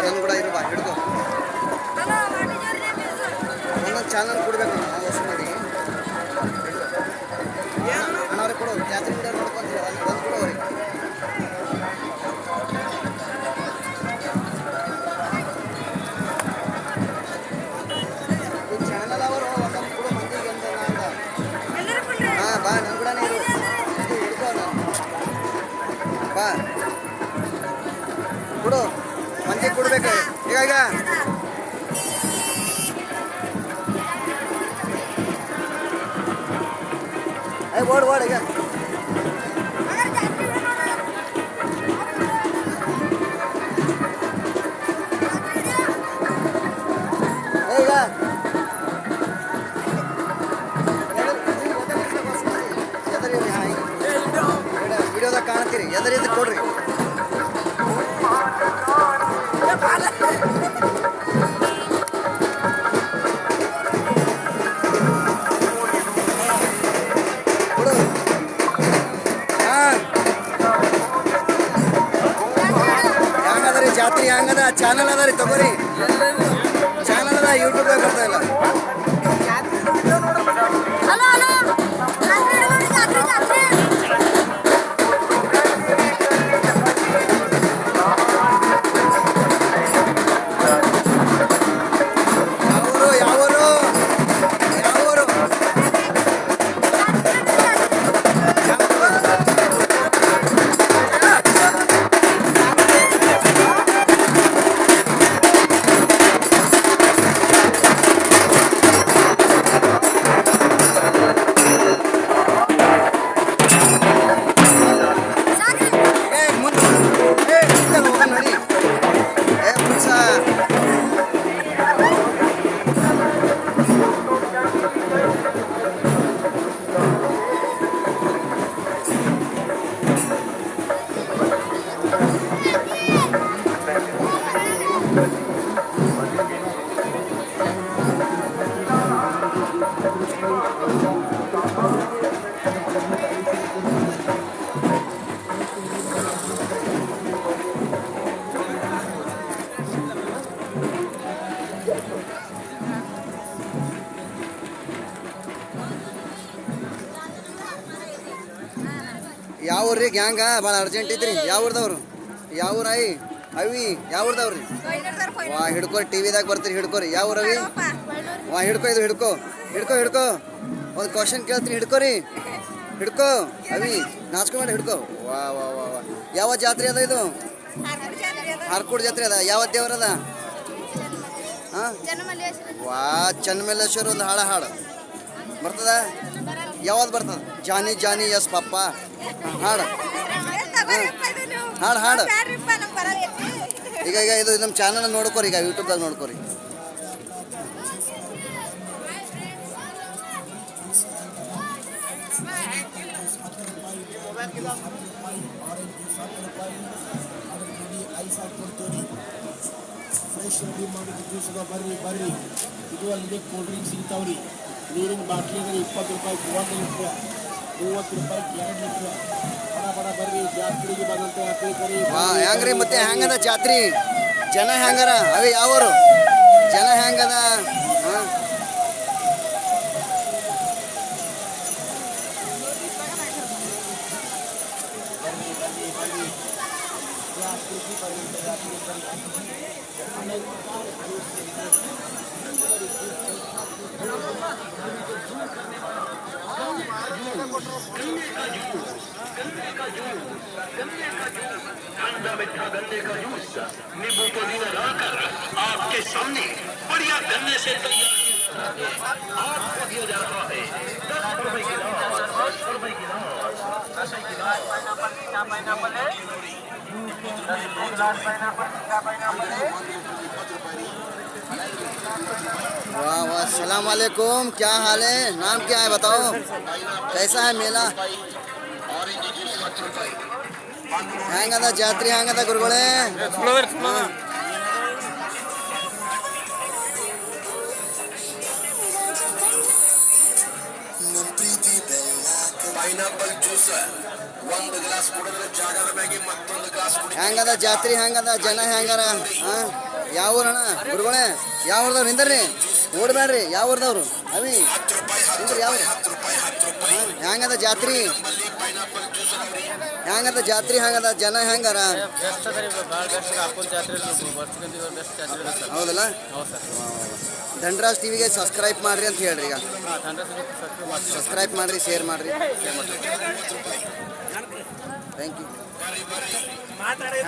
ನನ್ನ ಕೂಡ ಇರು ಬಾ ಹಿಡ್ಕೊ ಒಂದೊಂದು ಚಾನಲ್ ಕೊಡ್ಬೇಕು ನಾವು ಹೊಸ ಮಾಡಿ ಅಣ್ಣವ್ರಿಗೆ ಕೊಡು ಜಾತ್ರೆ ಕೂಡ ನೋಡ್ಕೊಂತೀವಿ ಅಲ್ಲಿ ಬಂದು ಕೊಡೋರಿ ಈ ಚಾನಲ್ ಅವರು ಒಂದೊಂದು ಕೊಡು ಮಂದಿಗೆ ಅಂತ ಹಾಂ ಬಾ ನನ್ನ ಕೂಡ ಇರು ಹಿಡ್ಕೊ ಬಾ ಕೊಡು ಮಂದಿಗೆ ಕೊಡ್ಬೇಕು ಈಗ ಓಡ್ ಓಡ್ ಈಗ ಈಗ ವಿಡಿಯೋದಾಗ ಕಾಣ್ತೀರಿ ಎದರಿಂದ ಕೊಡ್ರಿ ಜಾತ್ರೆ ಹಂಗದ ಚಾನಲ್ ಅದ ರೀ ತಗೋರಿ ಚಾನಲ್ ಅದ ಯೂಟ್ಯೂಬ್ದಾಗ ಬರ್ತಾ ಇಲ್ಲ ಯಾವ ಊರ್ರಿ ಗ್ಯಾಂಗ ಭಾಳ ಅರ್ಜೆಂಟ್ ಐತ್ರಿ ಯಾವ ಊರ್ದವ್ರು ಯಾವ ಊರಾಯಿ ಅವಿ ಯಾವ ಊರ್ದವ್ರಿ ವಾ ಹಿಡ್ಕೋ ಟಿವಿದಾಗ ಬರ್ತೀರಿ ಹಿಡ್ಕೋರಿ ಯಾವ ಊರವಿ ವಾ ಹಿಡ್ಕೋ ಇದು ಹಿಡ್ಕೋ ಹಿಡ್ಕೋ ಹಿಡ್ಕೋ ಒಂದು ಕ್ವಶನ್ ಕೇಳ್ತೀನಿ ಹಿಡ್ಕೋರಿ ಹಿಡ್ಕೋ ಅವಿ ನಾಚ್ಕೊಂಬೇಡ ಹಿಡ್ಕೋ ವಾ ವಾ ವಾ ವಾ ಯಾವ ಜಾತ್ರೆ ಅದ ಇದು ಹಾರ್ಕೋಡ್ ಜಾತ್ರೆ ಅದ ಯಾವ ದೇವ್ರ ಅದ ಹಾಂ ವಾ ಚನ್ನಮಲ್ಲೇಶ್ವರ ಒಂದು ಹಾಡು ಬರ್ತದ ಯಾವ್ದು ಬರ್ತದ ಜಾನಿ ಜಾನಿ ಎಸ್ ಪಪ್ಪ ಹಾಡು ಹಾಡು ಈಗ ಈಗ ಇದು ನಮ್ಮ ಚಾನಲ್ ನೋಡ್ಕೋರಿ ಈಗ ಯೂಟ್ಯೂಬ್ದಾಗ ನೋಡ್ಕೋರಿ ಫ್ರೆಶ್ ರೆಡಿ ಮಾಡಿದ ಜ್ಯೂಸ್ ಬರ್ರಿ ಬರ್ರಿ ಇದು ಅಲ್ಲಿದೆ ಕೂಲ್ ಡ್ರಿಂಕ್ ಸಿಗ್ತಾವ್ರಿ ನೀರಿನ ಬಾಟ್ಲಿ ಅಂದ್ರೆ 20 ರೂಪಾಯಿ 1 ಲೀಟ್ರ್ 30 ರೂಪಾಯಿ 2 ಲೀಟ್ರ್ ಬಡ ಬಡ ಬರ್ರಿ ಜಾತ್ರೆಗೆ ಬಂದಂತೆ ಹಾಕಿ ಕರಿ ಹೆಂಗ್ರಿ ಮತ್ತೆ ಹೆಂಗದ ಜಾತ್ರಿ ಜನ ಹೆಂಗಾರ ಅವೇ ಯಾವರು ಜನ ಹೆಂಗದ गन्ने का जूस नींबू पुदीना डालकर आपके सामने बढ़िया गन्ने से तैयार आपको दिया जा रहा है 10 रुपए गिलास 10 रुपए गिलास वाह वाह अस्सलाम वालेकुम क्या हाल है नाम क्या है बताओ कैसा है मेला ಹೆಂಗದ ಜಾತ್ರೆ ಹೆಂಗದ ಗುರುಗಳೇ ಪೈನಾಪಲ್ ಜ್ಯೂಸ್ ಒಂದು ಗ್ಲಾಸ್ ಕುಡಿದ್ರೆ ಜಾಗದ ಮ್ಯಾಗೆ ಮತ್ತೊಂದು ಗ್ಲಾಸ್ ಕುಡಿ ಹೆಂಗದ ಜಾತ್ರೆ ಹೆಂಗದ ಜನ ಹೆಂಗಾರ ಯಾವ ಊರಣ್ಣ ಗುರುಗಳೇ? ಯಾವ ಊರ್ದವ್ರು ನಿಂದರ್ರಿ, ಓಡ್ಬೇಡ್ರಿ. ಯಾವ ಊರ್ದವ್ರು ಅವಿ ನಿಂದ್ರಿ? ಯಾವ ಹೆಂಗದ ಜಾತ್ರಿ? ಹೆಂಗದ ಜಾತ್ರಿ? ಹೆಂಗದ ಜನ ಹೆಂಗಾರ? ಹೌದಲ್ಲ? ಧನರಾಜ್ ಟಿವಿಗೆ ಸಬ್ಸ್ಕ್ರೈಬ್ ಮಾಡ್ರಿ ಅಂತ ಹೇಳ್ರಿ. ಈಗ ಸಬ್ಸ್ಕ್ರೈಬ್ ಮಾಡ್ರಿ, ಶೇರ್ ಮಾಡ್ರಿ. Thank you.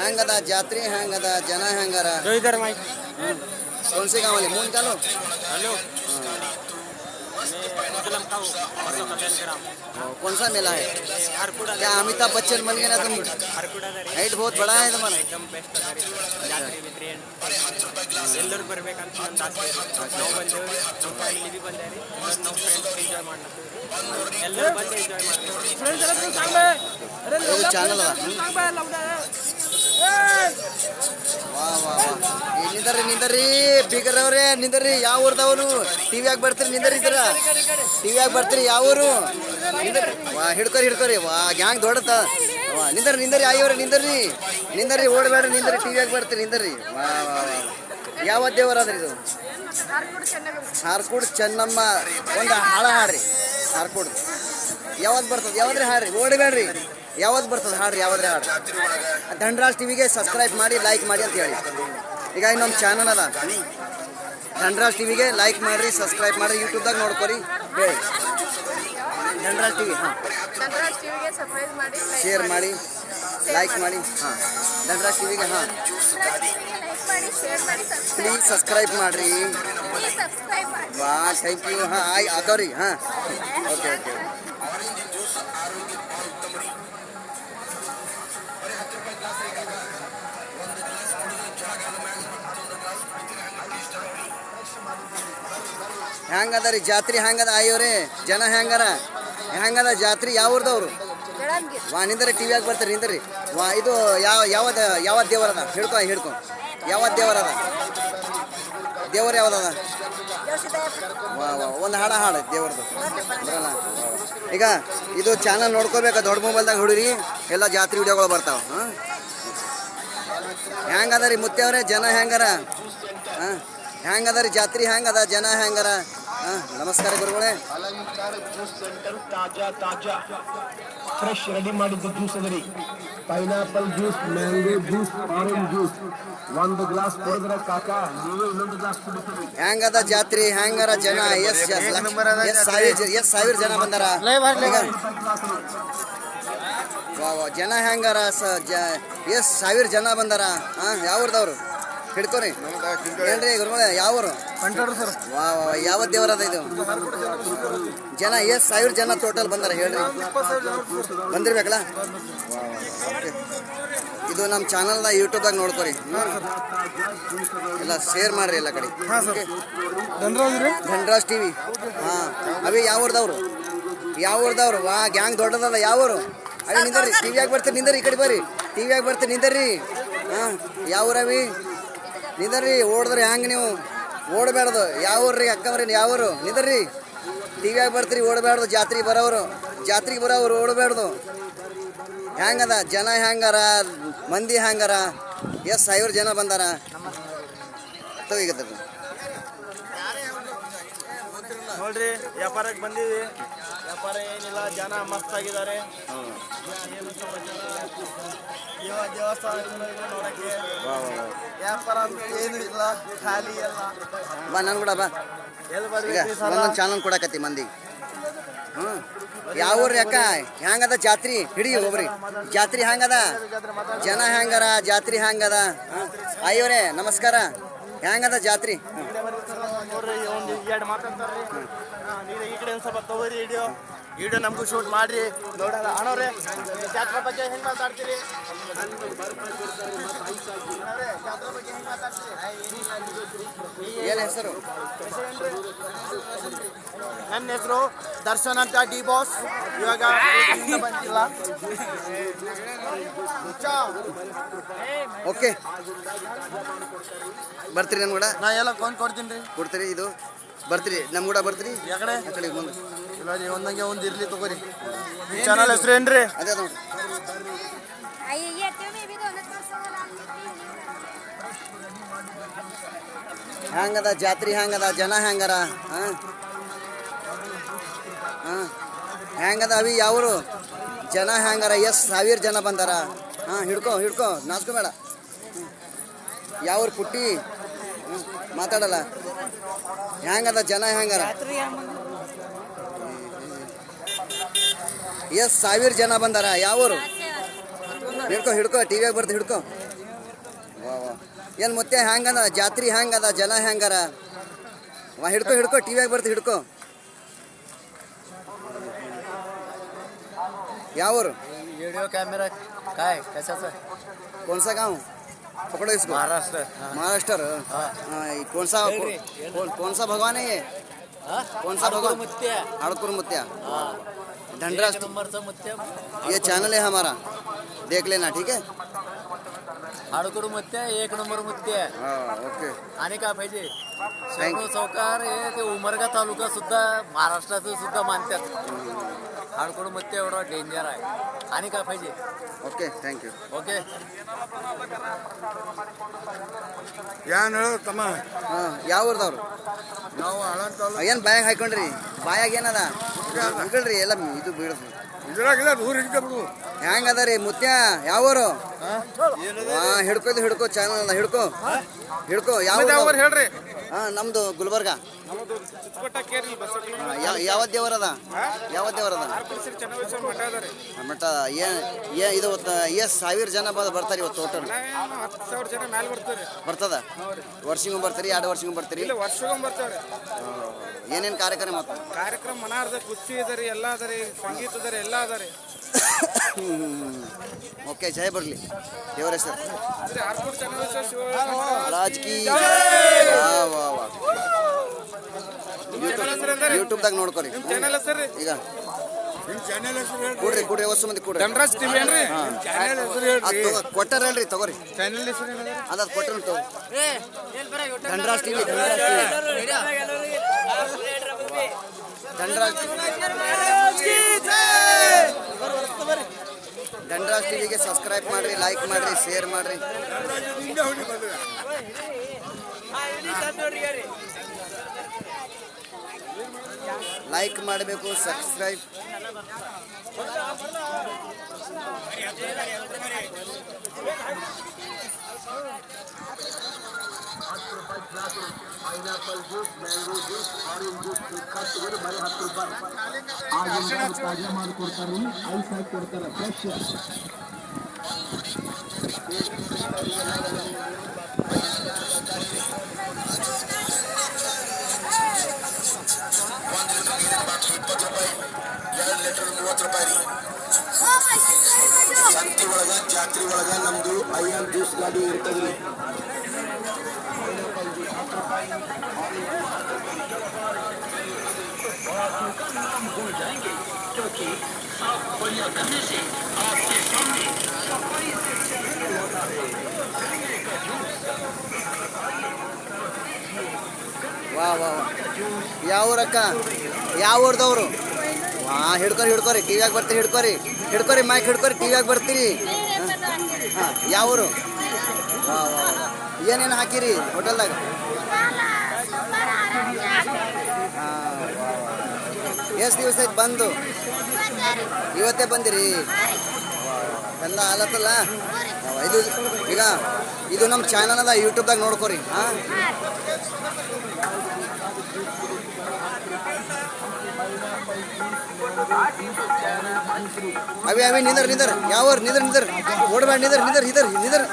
ಹೆಂಗದ ಜಾತ್ರಿ? ಹೆಂಗದ ಜನ ಹೆಂಗಾರ? कौन से गाँव वाले मून चालो? हेलो। कौन सा मेला है? क्या अमिताभ बच्चन बन गए ना तुम? हाइट बहुत बड़ा है तुम्हारा. एकदम बेस्ट ಎಲ್ಲರೂ ಬರ್ಬೇಕಂತ ಒಂದು ಆಸೆ. ನಾವು ಬಂದೇವ್ರಿ, ನಮ್ಮ ಫ್ಯಾಮಿಲಿ ಬಿ ಬಂದೇವ್ರಿ, ನಾವು ಫ್ರೆಂಡ್ಸ್ ಎಂಜಾಯ್ ಮಾಡ್ಲತ್ತೀವಿ. ಎಲ್ಲರೂ ಬಂದು ಎಂಜಾಯ್ ಮಾಡ್ತೀವಿ. ಇದು ಚಾನಲ್ ಅದ. ವಾ ವಾ ವಾ. ನಿಂದರ್ರಿ ನಿಂದರ್ರಿ ಬೀಗರವ್ರೆ, ನಿಂದರ್ರಿ. ಯಾವ ಊರ್ದವರು? ಟಿವಿಯಾಗ ಬರ್ತೀರಿ, ನಿಂದರ್ರಿ. ಇದ್ರ ಟಿವಿಯಾಗ ಬರ್ತೀರಿ. ಯಾವ ಊರು? ನಿಂದರ್ರಿ. ವಾ ಹಿಡ್ಕೊರಿ ಹಿಡ್ಕೊರಿ. ವಾ ಗ್ಯಾಂಗ್ ದೊಡ್ಡದ. ವಾ ನಿಂದರ್ರಿ ನಿಂದರ್ರಿ. ಆಯ್ಯವ್ರೆ ನಿಂದರ್ರಿ ನಿಂದರ್ರಿ. ಓಡಬೇಡ್ರಿ, ನಿಂದರ್ರಿ. ಟಿವಿಯಾಗ ಬರ್ತೀರಿ, ನಿಂದರ್ರಿ. ವಾ ವಾ ವಾ. ಯಾವ ದೇವರ ಅದ್ರಿ ಇದು? ಹಾರ್ಕೂಡ್ ಚೆನ್ನಮ್ಮ. ಒಂದು ಹಾಳ ಹಾಡ್ರಿ ಹಾರ್ಕೂಡ್. ಯಾವ್ದು ಬರ್ತದೆ? ಯಾವ್ದ್ರಿ ಹಾಡ್ರಿ? ಓಡಬೇಡ್ರಿ. ಯಾವ್ದು ಬರ್ತದೆ ಹಾಡ್ರಿ? ಯಾವ್ದ್ರಿ ಹಾಡ್ರಿ? ಧನರಾಜ್ ಟಿವಿಗೆ ಸಬ್ಸ್ಕ್ರೈಬ್ ಮಾಡಿ, ಲೈಕ್ ಮಾಡಿ ಅಂತ ಹೇಳಿ. ಈಗ ಇನ್ನೊಂದು ಚಾನಲ್ ಅದ, ಧನರಾಜ್ ಟಿವಿಗೆ ಲೈಕ್ ಮಾಡಿರಿ, ಸಬ್ಸ್ಕ್ರೈಬ್ ಮಾಡಿರಿ. ಯೂಟ್ಯೂಬ್ದಾಗ ನೋಡ್ಕೊರಿ. ಹೇಳಿ ಧನರಾಜ್ ಟಿವಿ. ಹಾಂ, ಶೇರ್ ಮಾಡಿ, ಲೈಕ್ ಮಾಡಿ. ಹಾಂ, ಧನರಾಜ್ ಟಿವಿಗೆ. ಹಾಂ, ಪ್ಲೀಸ್ ಸಬ್ಸ್ಕ್ರೈಬ್ ಮಾಡಿರಿ. ವಾ ಥ್ಯಾಂಕ್ ಯು. ಹಾಂ ಹಾಕವ್ರಿ. ಹಾಂ ಓಕೆ ಓಕೆ. ಹೆಂಗದ ರೀ ಜಾತ್ರೆ? ಹೆಂಗದ ಆಯ್ಯವ್ರೆ? ಜನ ಹೆಂಗಾರ? ಹೆಂಗದ ಜಾತ್ರೆ? ಯಾವ ಊರ್ದವ್ರು? ವಾ ನಿಂದರಿ. ಟಿವಿಯಾಗ ಬರ್ತಾರೆ, ನಿಂದರಿ. ವಾ ಇದು ಯಾವ ದೇವರದ? ಹಿಡ್ಕೊ. ಯಾವ ದೇವರದ? ದೇವರು ಯಾವ್ದದ? ವಾ ವಾ. ಒಂದು ಹಾಡು ದೇವ್ರದ್ದು ಬರಲ್ಲ. ಈಗ ಇದು ಚಾನಲ್ ನೋಡ್ಕೋಬೇಕು. ದೊಡ್ಡ ಮೊಬೈಲ್ದಾಗ ಹೊಡಿರಿ, ಎಲ್ಲ ಜಾತ್ರೆ ವಿಡಿಯೋಗಳು ಬರ್ತಾವೆ. ಹಾಂ, ಹೆಂಗದ ರೀ ಮುತ್ತೆಯವ್ರೆ? ಜನ ಹೆಂಗಾರ? ಹಾಂ, ಹೆಂಗದ ರೀ ಜಾತ್ರೆ? ಹೆಂಗದ ಜನ ಹೆಂಗಾರ? ಹಾಂ, ನಮಸ್ಕಾರ ಗುರುಗಳೇ. ಅಲಂಕಾರ ಜ್ಯೂಸ್ ಸೆಂಟರ್ ತಾಜಾ ಫ್ರೆಶ್ ರೆಡಿ ಮಾಡಿದ್ದು ಜ್ಯೂಸ್ ಅದರಿ. Pineapple juice, mango juice, orange juice. ಒಂದು ಗ್ಲಾಸ್ ಕುಡಿದ್ರೆ ಕಾಕ ನೀವು ಇನ್ನೊಂದು ಗ್ಲಾಸ್ ಕುಡಿತೀರಿ. ಹೆಂಗದ ಜಾತ್ರೆ? ಹೆಂಗಾರ ಜನ? ಎಸ್ ಸಾವಿರ ಜನ ಬಂದಾರ. ವಾ ವಾ. ಜನ ಹೆಂಗಾರ? ಎಸ್ ಸಾವಿರ ಜನ ಬಂದಾರ. ಹಾಂ, ಯಾವ್ರದವ್ರು? ಹಿಡ್ಕೊರಿ. ಏನ್ರಿ ಗುರುಗಳೇ? ಯಾವರು? ಸರ್. ವಾ ವಾ. ಯಾವ ದೇವರದ ಇದು? ಜನ ಎಷ್ಟು ಸಾವಿರ ಜನ ಟೋಟಲ್ ಬಂದಾರ ಹೇಳ್ರಿ? ಬಂದಿರ್ಬೇಕಲ್ಲ? ಓಕೆ. ಇದು ನಮ್ಮ ಚಾನಲ್ದ ಯೂಟ್ಯೂಬ್ದಾಗ ನೋಡ್ಕೊರಿ. ಎಲ್ಲ ಶೇರ್ ಮಾಡ್ರಿ ಎಲ್ಲ ಕಡೆ. ಧನರಾಜ್ ಟಿವಿ. ಹಾಂ, ಅವಿ ಯಾವ ಊರ್ದವ್ರು? ಯಾವ ಊರ್ದವ್ರು? ವಾ ಗ್ಯಾಂಗ್ ದೊಡ್ಡದದ. ಯಾವ ಊರು? ಅಲ್ಲಿ ನಿಂದರ್ರಿ. ಟಿವಿಯಾಗ ಬರ್ತೀರಿ, ನಿಂದರಿ. ಈ ಕಡೆ ಬರ್ರಿ. ಟಿವಿಯಾಗ ಬರ್ತೀರಿ, ನಿಂದರ್ರಿ. ಹಾಂ, ಯಾವ ಊರವಿ? ನಿಂದರ್ರಿ. ಓಡಿದ್ರಿ ಹ್ಯಾಂಗೆ ನೀವು? ಓಡಬೇಡ್ದು. ಯಾವ ಊರ್ರಿ ಅಕ್ಕವ್ರಿ? ಯಾವ ಊರು? ನಿಂದರ್ರಿ. ಟಿವಿಯಾಗ ಬರ್ತೀರಿ, ಓಡಬೇಡ್ದು. ಜಾತ್ರೆಗೆ ಬರೋರು ಓಡಬೇಡ್ದು. ಹೆಂಗದ ಜನ? ಹೆಂಗಾರ ಮಂದಿ? ಹೆಂಗಾರ? ಎಷ್ಟು ಸಾವಿರ ಜನ ಬಂದಾರ? ಈಗ ನೋಡ್ರಿ, ವ್ಯಾಪಾರಕ್ಕೆ ಬಂದೀವಿ. ವ್ಯಾಪಾರ ಏನಿಲ್ಲ, ಜನ ಮಸ್ತ್ ಆಗಿದ್ದಾರೆ. ದೇವಸ್ಥಾನ ನೋಡಕ್ಕೆ ವ್ಯಾಪಾರ ಅಂತ ಏನು ಇಲ್ಲ, ಖಾಲಿ ಎಲ್ಲ. ಬಾ ನಾನು ಕೂಡ ಬಾ. ಒಂದೊಂದು ಚಾನಲ್ ಕೊಡಕತ್ತಿ ಮಂದಿ. ಹ್ಞೂ, ಯಾವ ಊರ್ರಿ ಅಕ್ಕ? ಹೆಂಗದ ಜಾತ್ರೆ? ಹಿಡಿ ಒಬ್ರಿ. ಜಾತ್ರೆ ಹೆಂಗದ? ಜನ ಹೆಂಗಾರ? ಜಾತ್ರೆ ಹೆಂಗದ? ಅಯ್ಯವರೇ ನಮಸ್ಕಾರ. ಹೆಂಗದ ಜಾತ್ರೆ? ನೋಡ್ರಿ, ಒಂದು 2 ಮಾತಾಡ್ತಾರ್ರಿ. ಈ ಕಡೆ ಒಂದು ಸ್ವಲ್ಪ ತಗೋರಿ ವಿಡಿಯೋ ನಮಗೂ ಶೂಟ್ ಮಾಡ್ರಿ. ನೋಡೋಣ ಅಣ್ಣವ್ರೆ, ಜಾತ್ರೆ ಬಗ್ಗೆ ಹೆಂಗೆ ಮಾತಾಡ್ತೀರಿ? ಏನು ಹೆಸರು? ನನ್ನ ಹೆಸರು ದರ್ಶನ್ ಅಂತ, ಡಿ ಬಾಸ್. ಇವಾಗ ಬಂದಿಲ್ಲ. ಓಕೆ, ಬರ್ತೀರಿ ನಮ್ಮ ಕೂಡ? ನಾ ಎಲ್ಲ ಫೋನ್ ಕೊಡ್ತೀನಿ ರೀ. ಕೊಡ್ತೀರಿ? ಇದು ಬರ್ತೀರಿ ನಮ್ಮ ಕೂಡ? ಬರ್ತೀರಿ ಯಾಕಡೆ? ಆ ಕಡೆ ಮುಂದೆ. ಇಲ್ಲ ರೀ, ಒಂದಂಗೆ ಒಂದು ಇರ್ಲಿ ತಗೋರಿ. ಈ ಚಾನಲ್ ಹೆಸರು ಏನ್ರಿ? ಅದೇ ನೋಡಿ. ಹೆಂಗದ ಜಾತ್ರೆ ಹೆಂಗದ ಜನ ಹೆಂಗಾರ ಹಾಂ ಹಾಂ ಹೆಂಗದ ಅವಿ ಯಾವರು ಜನ ಹೆಂಗಾರ ಎಷ್ಟು ಸಾವಿರ ಜನ ಬಂದಾರ ಹಾಂ ಹಿಡ್ಕೊ ನಾಚ್ಕೋಬೇಡ ಯಾವ್ರ ಪುಟ್ಟಿ ಮಾತಾಡಲ್ಲ ಹೆಂಗದ ಜನ ಹೆಂಗಾರ ಎಷ್ಟು ಸಾವಿರ ಜನ ಬಂದಾರ ಯಾವರು ಹಿಡ್ಕೊ ಟಿವಿಯಾಗ ಬರ್ದು ಹಿಡ್ಕೊ ವಾ ವಾ ಏನು ಮತ್ತೆ ಹೆಂಗದ ಜಾತ್ರೆ ಹೆಂಗದ ಜನ ಹೆಂಗಾರ ವಾ ಹಿಡ್ಕೊ ಟಿವಿಯಾಗ ಬರ್ದು ಹಿಡ್ಕೊ यावर वीडियो कैमरा काय कशाचं कौन सा गांव पकड़ो इसको महाराष्ट्र महाराष्ट्र हाँ। कौन सा भगवान है ये कौन सा भगवान मुत्या हड़कुर मुत्या हाँ धनराज एक नंबरचा मुत्या ये चैनल है हमारा देख लेना ठीक है हाडकुर मुत्या एक नंबर मुत्या हाँ ओके आणि काय पाहिजे शेणू चौकार हे ते उमरगा तालुका सुद्धा महाराष्ट्राचं सुद्धा मानतात हाडकुर मुत्या एवढा डेंजर आहे आणि काय पाहिजे ओके थैंक यू ओके ಏನ್ ಹೇಳು ತಮ್ಮ ಹಾಂ ಯಾವ ಊರ್ದವ್ರು ನಾವು ಹಳಂತ ಏನು ಬ್ಯಾಗ್ ಹಾಕೊಂಡ್ರಿ ಬಾಯಾಗ ಏನದ ಇಳ್ರಿ ಎಲ್ಲ ಇದು ಬೀಳದು ಇದ್ರಾಗಿಲ್ಲ ದೂರ ಹಿಡ್ಕೋಬೇಕು ಹೆಂಗದ ರೀ ಮುತ್ಯ ಯಾವೂರು ಹಿಡ್ಕೊ ಚಾನಲ್ ಹಿಡ್ಕೊ ಯಾವ ಹೇಳ್ರಿ ಹಾಂ ನಮ್ದು ಗುಲ್ಬರ್ಗ ನಮ್ಮದು ಚಿತ್ರಕೋಟ ಕೇರಿ ಬಸ್ ಯಾವ ದೇವರದ ಚನ್ನಬಸವ ಮಠ ಅದ ರೀ ಮಟ್ಟ ಇದು ಎಷ್ಟು ಸಾವಿರ ಜನ ಬರ್ತಾರೆ ಇವತ್ತು ಟೋಟಲ್ 10,000 ಜನ ಮ್ಯಾಲ ಬರ್ತಾರೆ ಬರ್ತದ ವರ್ಷಿಗೂ ಬರ್ತೀರಿ 2 ವರ್ಷಿಗೂ ಬರ್ತೀರಿ ಇಲ್ಲ ವರ್ಷಗೊಮ್ಮೆ ಬರ್ತಾರೆ ಏನೇನು ಕಾರ್ಯಕ್ರಮ ಮತ್ತು ಕಾರ್ಯಕ್ರಮ ಮನಾರ್ದ ಕುಸ್ತಿ ಇದರಿ ಎಲ್ಲ ಅದರಿ ಸಂಗೀತ ಅದರಿ ಎಲ್ಲ ಅದರಿ ಓಕೆ ಜಯ ಬರಲಿ ದೇವರ ಹೆಸರು ಆರ್ಕೋಟ್ ಚನ್ನಬಸವ ಶಿವ ರಾಜಕೀಯ ವಾ ಯೂಟ್ಯೂಬ್ದಾಗ ನೋಡ್ಕೊರಿ ಚಾನೆಲ್ ಹೆಸರು ಈಗ ನಿಮ್ಮ ಚಾನೆಲ್ ಹೆಸರು ಕೊಡ್ರಿ ಹೊಸ ಮಂದಿ ಕೊಡ್ರಿ ಧನರಾಜ್ ಟಿವಿ ಏನ್ರಿ ಚಾನೆಲ್ ಹೆಸರು ಹೇಳ್ರಿ ಕೊಟ್ಟಾರ ಹೇಳ್ರಿ ತಗೋರಿ ಚಾನೆಲ್ ಹೆಸರು ಏನ್ರಿ ಅದ ಕೊಟ್ಟರು ತಗೋರಿ ಧನರಾಜ್ ಟಿವಿ ಧನರಾಜ್ ಟಿವಿಗೆ ಸಬ್ಸ್ಕ್ರೈಬ್ ಮಾಡ್ರಿ ಲೈಕ್ ಮಾಡ್ರಿ ಶೇರ್ ಮಾಡ್ರಿ ಲೈಕ್ ಮಾಡಬೇಕು ಸಬ್ಸ್ಕ್ರೈಬ್ ತಾಜಾ ಮಾಡಿಕೊಡ್ತಾರೆ ಐಸ್ ಹಾಕಿ ಕೊಡ್ತಾರೆ ಫ್ರೆಶ್ ಸಂತಿ ಒಳಗ ಜಾತ್ರೆ ಒಳಗ ನಮ್ದು ಐಆರ್ ಜ್ಯೂಸ್ ಗಾಡಿ ಇರ್ತದ್ರಿ ವಾ ಯಾವ ಊರಕ್ಕ ಯಾವ ಊರ್ದವ್ರು ಹಿಡ್ಕೊರಿ ಟಿವಿಯಾಗ ಬರ್ತೀರಿ ಹಿಡ್ಕೊರಿ ಮೈಕ್ ಹಿಡ್ಕೊರಿ ಟಿವಿಯಾಗ ಬರ್ತೀರಿ ಹಾಂ ಯಾವ ಊರು ಏನೇನು ಹಾಕಿರಿ ಹೋಟೆಲ್ದಾಗ ಹಾಂ ಎಷ್ಟು ದಿವಸ ಆಯ್ತು ಬಂದು ಇವತ್ತೇ ಬಂದಿರಿ ಎಲ್ಲ ಆಲತ್ತಲ್ಲ ಇದು ಈಗ ಇದು ನಮ್ಮ ಚಾನಲ್ ಅದ ಯೂಟ್ಯೂಬ್ದಾಗ ನೋಡ್ಕೊರಿ ಹಾಂ ಅವಿ ನಿಂದರ್ ಯಾವೂರು ನಿಂದರ್ ಓಡ್ಬೇಡ ನಿಂದರ್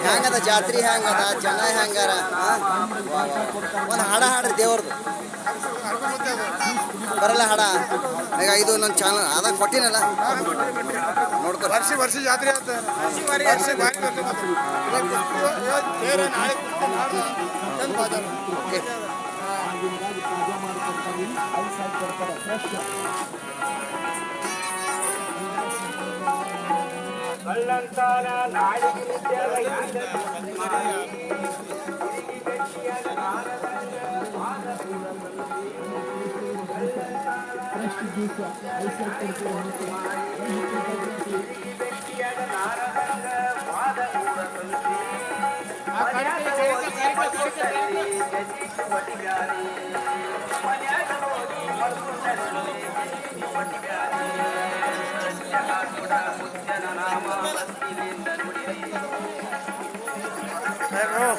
ಹೆಂಗದ ಜಾತ್ರೆ ಹೆಂಗದ ಜನ ಹೆಂಗಾರ ಒಂದು ಹಾಡ್ರಿ ದೇವ್ರದ್ದು ಬರಲ್ಲ ಹಾಡ ಈಗ ಇದು ನನ್ನ ಚಾನಲ್ ಅದಾಗ ಕೊಟ್ಟಿನಲ್ಲ ನೋಡ್ಕೊ ವರ್ಷ ಜಾತ್ರೆ ಓಕೆ Hey bro.